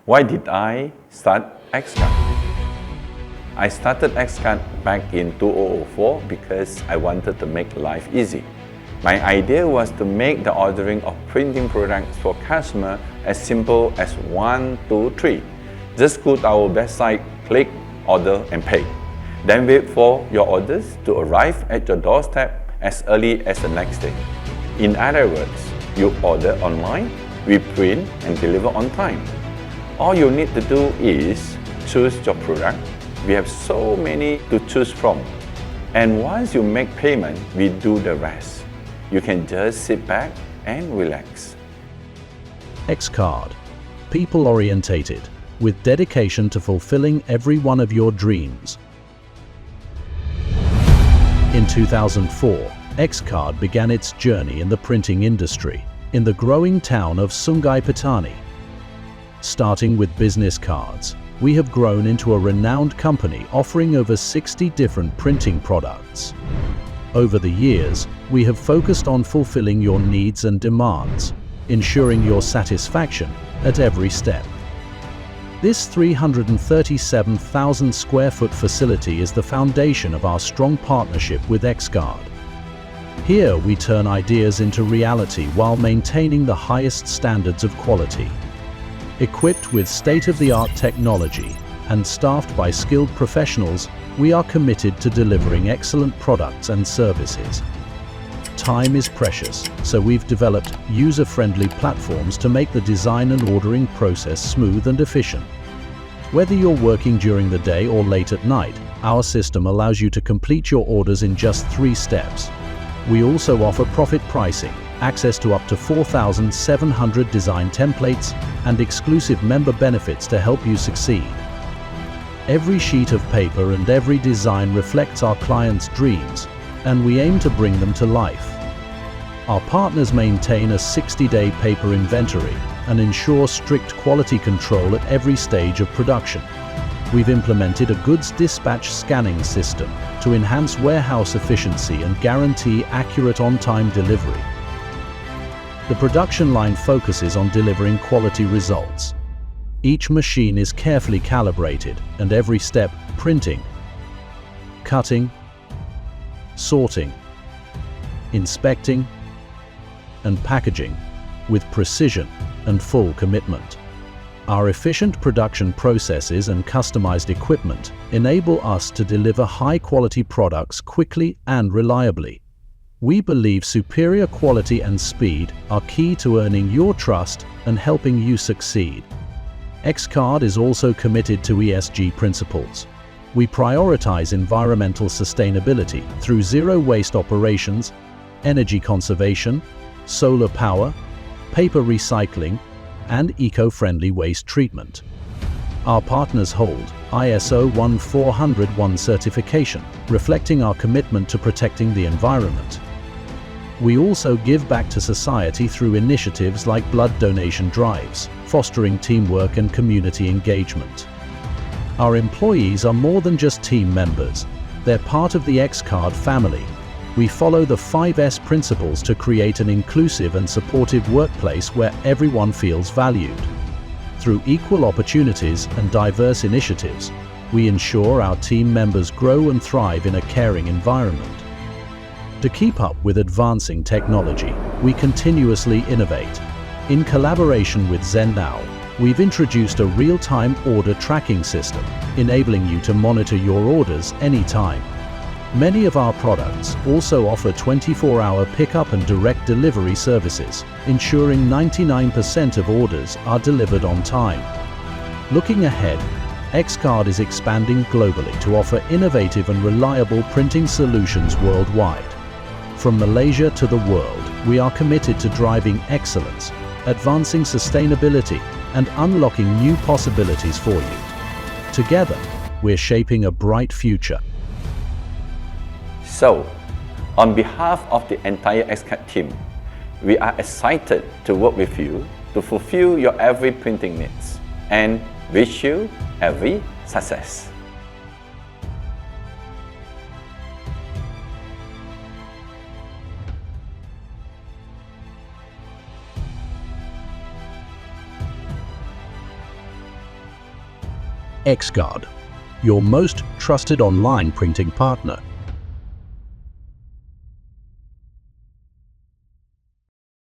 Why did I start Excard? I started Excard back in 2004 because I wanted to make life easy. My idea was to make the ordering of printing products for customers as simple as 1, 2, 3. Just go to our website, click, order and pay. Then wait for your orders to arrive at your doorstep as early as the next day. In other words, you order online, we print and deliver on time. All you need to do is choose your product. We have so many to choose from. And once you make payment, we do the rest. You can just sit back and relax. Excard, people-orientated, with dedication to fulfilling every one of your dreams. In 2004, Excard began its journey in the printing industry in the growing town of Sungai Petani. Starting with business cards, we have grown into a renowned company offering over 60 different printing products. Over the years, we have focused on fulfilling your needs and demands, ensuring your satisfaction at every step. This 337,000 square foot facility is the foundation of our strong partnership with Excard. Here we turn ideas into reality while maintaining the highest standards of quality. Equipped with state-of-the-art technology and staffed by skilled professionals, we are committed to delivering excellent products and services. Time is precious, so we've developed user-friendly platforms to make the design and ordering process smooth and efficient. Whether you're working during the day or late at night, our system allows you to complete your orders in just 3 steps. We also offer profit pricing, access to up to 4,700 design templates, and exclusive member benefits to help you succeed. Every sheet of paper and every design reflects our clients' dreams, and we aim to bring them to life. Our partners maintain a 60-day paper inventory and ensure strict quality control at every stage of production. We've implemented a goods dispatch scanning system to enhance warehouse efficiency and guarantee accurate on-time delivery. The production line focuses on delivering quality results. Each machine is carefully calibrated and every step, printing, cutting, sorting, inspecting, and packaging, with precision and full commitment. Our efficient production processes and customized equipment enable us to deliver high-quality products quickly and reliably. We believe superior quality and speed are key to earning your trust and helping you succeed. Excard is also committed to ESG principles. We prioritize environmental sustainability through zero-waste operations, energy conservation, solar power, paper recycling, and eco-friendly waste treatment. Our partners hold ISO 14001 certification, reflecting our commitment to protecting the environment. We also give back to society through initiatives like blood donation drives, fostering teamwork and community engagement. Our employees are more than just team members. They're part of the Excard family. We follow the 5S principles to create an inclusive and supportive workplace where everyone feels valued. Through equal opportunities and diverse initiatives, we ensure our team members grow and thrive in a caring environment. To keep up with advancing technology, we continuously innovate. In collaboration with ZenNow, we've introduced a real-time order tracking system, enabling you to monitor your orders anytime. Many of our products also offer 24-hour pickup and direct delivery services, ensuring 99% of orders are delivered on time. Looking ahead, Excard is expanding globally to offer innovative and reliable printing solutions worldwide. From Malaysia to the world, we are committed to driving excellence, advancing sustainability, and unlocking new possibilities for you. Together, we're shaping a bright future. So, on behalf of the entire Excard team, we are excited to work with you to fulfill your every printing needs and wish you every success. Excard, your most trusted online printing partner.